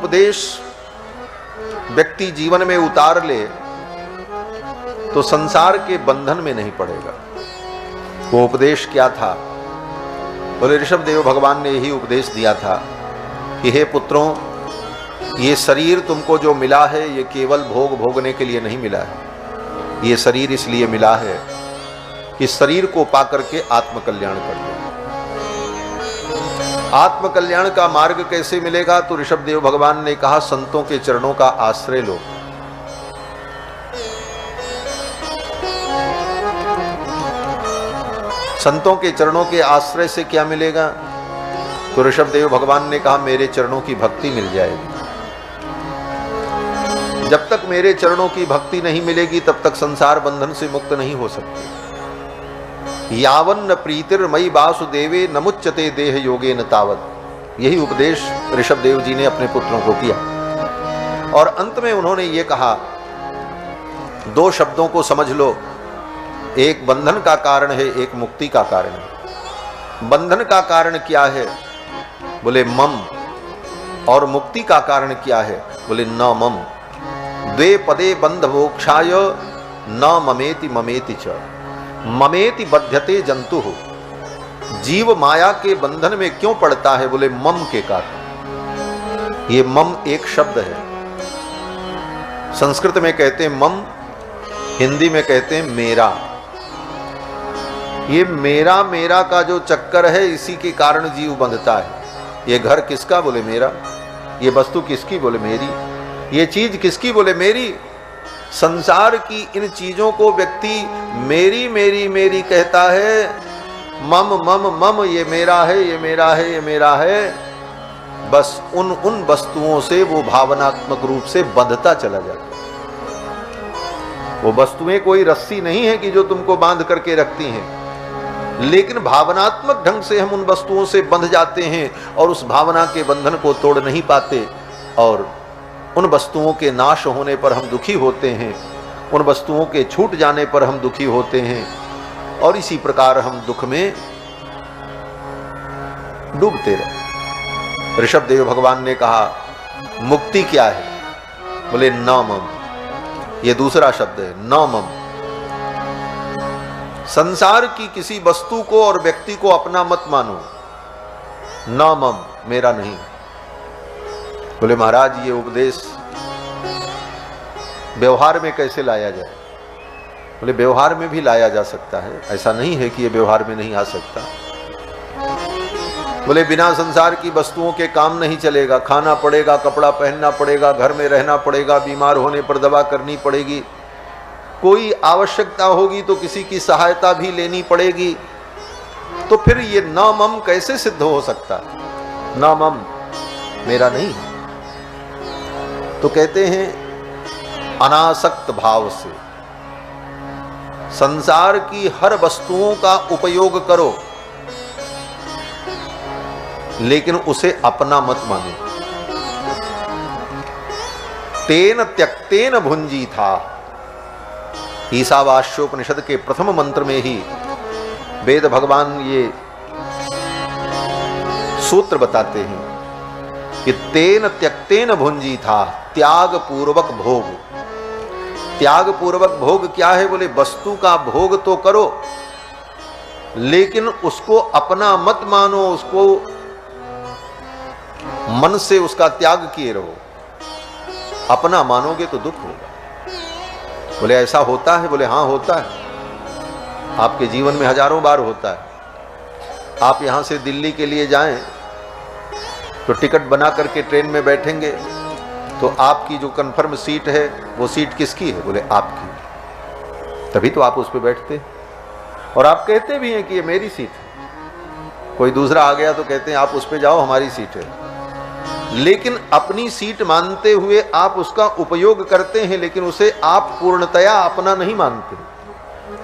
उपदेश व्यक्ति जीवन में उतार ले तो संसार के बंधन में नहीं पड़ेगा। वो उपदेश क्या था? बोले ऋषभदेव भगवान ने यही उपदेश दिया था कि हे पुत्रों, ये शरीर तुमको जो मिला है ये केवल भोग भोगने के लिए नहीं मिला है। ये शरीर इसलिए मिला है कि शरीर को पाकर के आत्मकल्याण कर लो। आत्मकल्याण का मार्ग कैसे मिलेगा? तो ऋषभदेव भगवान ने कहा संतों के चरणों का आश्रय लो। संतों के चरणों के आश्रय से क्या मिलेगा? तो ऋषभदेव भगवान ने कहा मेरे चरणों की भक्ति मिल जाएगी। जब तक मेरे चरणों की भक्ति नहीं मिलेगी तब तक संसार बंधन से मुक्त नहीं हो सकते। यावन्न प्रीतिर्मयि वासुदेवे नमुच्यते देह योगेन तावत। यही उपदेश ऋषभदेव जी ने अपने पुत्रों को किया। और अंत में उन्होंने ये कहा, दो शब्दों को समझ लो, एक बंधन का कारण है, एक मुक्ति का कारण है। बंधन का कारण क्या है? बोले मम। और मुक्ति का कारण क्या है? बोले न मम। द्वे पदे बंध मोक्षाय न ममेति ममेति च। ममेति बध्यते जंतु। जीव माया के बंधन में क्यों पड़ता है? बोले मम के कारण। ये मम एक शब्द है। संस्कृत में कहते हैं मम, हिंदी में कहते हैं मेरा। ये मेरा मेरा का जो चक्कर है इसी के कारण जीव बंधता है। ये घर किसका? बोले मेरा। ये वस्तु किसकी? बोले मेरी। ये चीज किसकी? बोले मेरी। संसार की इन चीजों को व्यक्ति मेरी मेरी मेरी कहता है, मम मम मम, ये मेरा है, ये मेरा है, ये मेरा है। बस उन वस्तुओं से वो भावनात्मक रूप से बंधता चला जाता है। वो वस्तुएं कोई रस्सी नहीं है कि जो तुमको बांध करके रखती हैं, लेकिन भावनात्मक ढंग से हम उन वस्तुओं से बंध जाते हैं और उस भावना के बंधन को तोड़ नहीं पाते। और उन वस्तुओं के नाश होने पर हम दुखी होते हैं, उन वस्तुओं के छूट जाने पर हम दुखी होते हैं, और इसी प्रकार हम दुख में डूबते रहे। ऋषभदेव भगवान ने कहा मुक्ति क्या है? बोले न मम। ये दूसरा शब्द है, न मम। संसार की किसी वस्तु को और व्यक्ति को अपना मत मानो। न मम, मेरा नहीं। बोले महाराज ये उपदेश व्यवहार में कैसे लाया जाए? बोले व्यवहार में भी लाया जा सकता है, ऐसा नहीं है कि ये व्यवहार में नहीं आ सकता। बोले बिना संसार की वस्तुओं के काम नहीं चलेगा। खाना पड़ेगा, कपड़ा पहनना पड़ेगा, घर में रहना पड़ेगा, बीमार होने पर दवा करनी पड़ेगी, कोई आवश्यकता होगी तो किसी की सहायता भी लेनी पड़ेगी। तो फिर ये न मम कैसे सिद्ध हो सकता है? न मम, मेरा नहीं। तो कहते हैं अनासक्त भाव से संसार की हर वस्तुओं का उपयोग करो, लेकिन उसे अपना मत मानो। तेन त्यक्तेन भुंजी था। ईशावास्योपनिषद के प्रथम मंत्र में ही वेद भगवान ये सूत्र बताते हैं कि तेन त्यक्तेन भुंजी था। त्याग पूर्वक भोग। त्याग पूर्वक भोग क्या है? बोले वस्तु का भोग तो करो, लेकिन उसको अपना मत मानो, उसको मन से उसका त्याग किए रहो। अपना मानोगे तो दुख होगा। बोले ऐसा होता है? बोले हाँ होता है। आपके जीवन में हजारों बार होता है। आप यहां से दिल्ली के लिए जाएं तो टिकट बना करके ट्रेन में बैठेंगे तो आपकी जो कंफर्म सीट है वो सीट किसकी है? बोले आपकी। तभी तो आप उस पर बैठते और आप कहते भी हैं कि ये मेरी सीट है। कोई दूसरा आ गया तो कहते हैं आप उस पर जाओ, हमारी सीट है। लेकिन अपनी सीट मानते हुए आप उसका उपयोग करते हैं, लेकिन उसे आप पूर्णतया अपना नहीं मानते।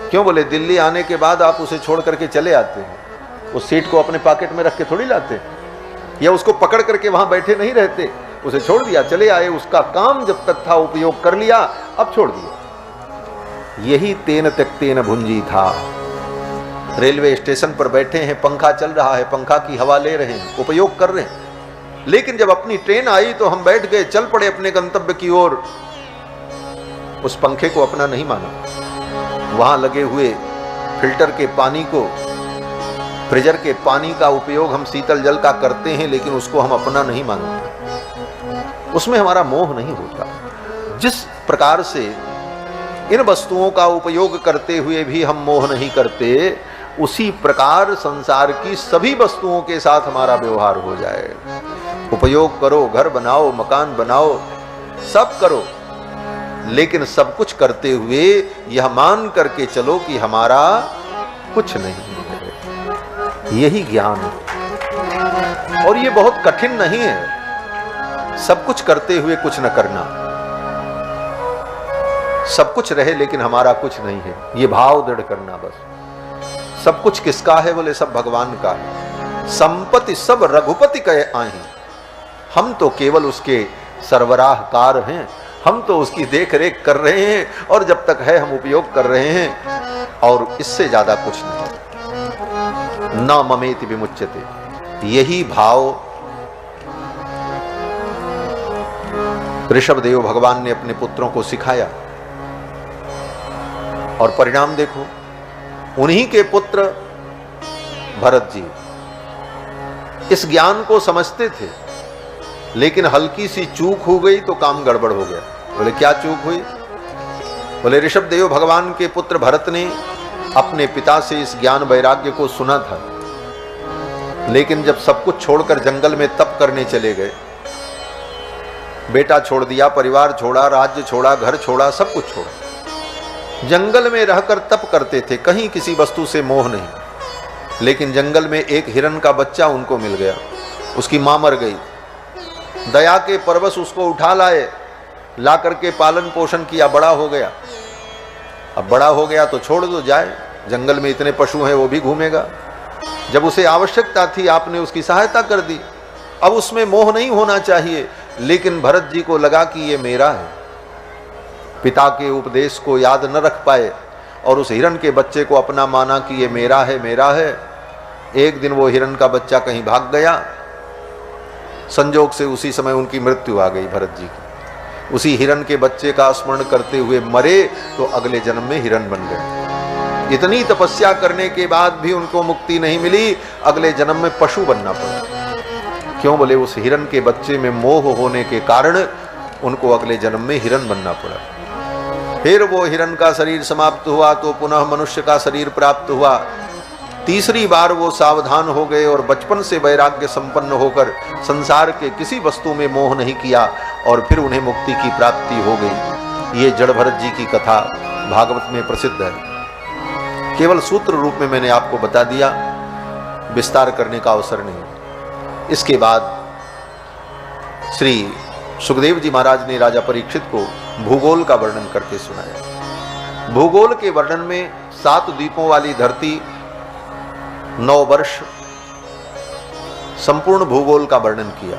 क्यों? बोले दिल्ली आने के बाद आप उसे छोड़ करके चले आते हैं। उस सीट को अपने पॉकेट में रख के थोड़ी लाते हैं, या उसको पकड़ करके वहां बैठे नहीं रहते। उसे छोड़ दिया, चले आए, उसका काम जब तक था उपयोग कर लिया, अब छोड़ दिया। यही तेन त्यक्तेन भुंजी था। रेलवे स्टेशन पर बैठे हैं, पंखा चल रहा है, पंखा की हवा ले रहे हैं, उपयोग कर रहे हैं, लेकिन जब अपनी ट्रेन आई तो हम बैठ गए, चल पड़े अपने गंतव्य की ओर। उस पंखे को अपना नहीं माना। वहां लगे हुए फिल्टर के पानी को, फ्रीजर के पानी का उपयोग हम शीतल जल का करते हैं, लेकिन उसको हम अपना नहीं मानते। उसमें हमारा मोह नहीं होता। जिस प्रकार से इन वस्तुओं का उपयोग करते हुए भी हम मोह नहीं करते, उसी प्रकार संसार की सभी वस्तुओं के साथ हमारा व्यवहार हो जाए। उपयोग करो, घर बनाओ, मकान बनाओ, सब करो, लेकिन सब कुछ करते हुए यह मान करके चलो कि हमारा कुछ नहीं है। यही ज्ञान है, और ये बहुत कठिन नहीं है। सब कुछ करते हुए कुछ न करना, सब कुछ रहे लेकिन हमारा कुछ नहीं है, ये भाव दृढ़ करना बस। सब कुछ किसका है? बोले सब भगवान का है। संपत्ति सब रघुपति कहे आही, हम तो केवल उसके सरबराहकार हैं, हम तो उसकी देख रेख कर रहे हैं, और जब तक है हम उपयोग कर रहे हैं, और इससे ज्यादा कुछ नहीं। न ममेति विमुच्यते, यही भाव ऋषभदेव भगवान ने अपने पुत्रों को सिखाया, और परिणाम देखो। उन्हीं के पुत्र भरत जी इस ज्ञान को समझते थे, लेकिन हल्की सी चूक हो गई तो काम गड़बड़ हो गया। बोले क्या चूक हुई? बोले ऋषभदेव भगवान के पुत्र भरत ने अपने पिता से इस ज्ञान वैराग्य को सुना था, लेकिन जब सब कुछ छोड़कर जंगल में तप करने चले गए, बेटा छोड़ दिया, परिवार छोड़ा, राज्य छोड़ा, घर छोड़ा, सब कुछ छोड़ा, जंगल में रहकर तप करते थे, कहीं किसी वस्तु से मोह नहीं। लेकिन जंगल में एक हिरण का बच्चा उनको मिल गया, उसकी मां मर गई। दया के परवश उसको उठा लाए, ला करके पालन पोषण किया, बड़ा हो गया। अब बड़ा हो गया तो छोड़ दो जाए, जंगल में इतने पशु हैं, वो भी घूमेगा। जब उसे आवश्यकता थी आपने उसकी सहायता कर दी, अब उसमें मोह नहीं होना चाहिए। लेकिन भरत जी को लगा कि ये मेरा है, पिता के उपदेश को याद न रख पाए और उस हिरण के बच्चे को अपना माना कि ये मेरा है, मेरा है। एक दिन वो हिरण का बच्चा कहीं भाग गया, संजोग से उसी समय उनकी मृत्यु आ गई भरत जी की। उसी हिरण के बच्चे का स्मरण करते हुए मरे तो अगले जन्म में हिरण बन गए। इतनी तपस्या करने के बाद भी उनको मुक्ति नहीं मिली, अगले जन्म में पशु बनना पड़ा। क्यों? बोले उस हिरण के बच्चे में मोह होने के कारण उनको अगले जन्म में हिरण बनना पड़ा। फिर वो हिरण का शरीर समाप्त हुआ तो पुनः मनुष्य का शरीर प्राप्त हुआ। तीसरी बार वो सावधान हो गए और बचपन से वैराग्य संपन्न होकर संसार के किसी वस्तु में मोह नहीं किया, और फिर उन्हें मुक्ति की प्राप्ति हो गई। ये जड़ भरत जी की कथा भागवत में प्रसिद्ध है। केवल सूत्र रूप में मैंने आपको बता दिया, विस्तार करने का अवसर नहीं। इसके बाद श्री सुखदेव जी महाराज ने राजा परीक्षित को भूगोल का वर्णन करके सुनाया। भूगोल के वर्णन में 7 द्वीपों वाली धरती, 9 वर्ष, संपूर्ण भूगोल का वर्णन किया।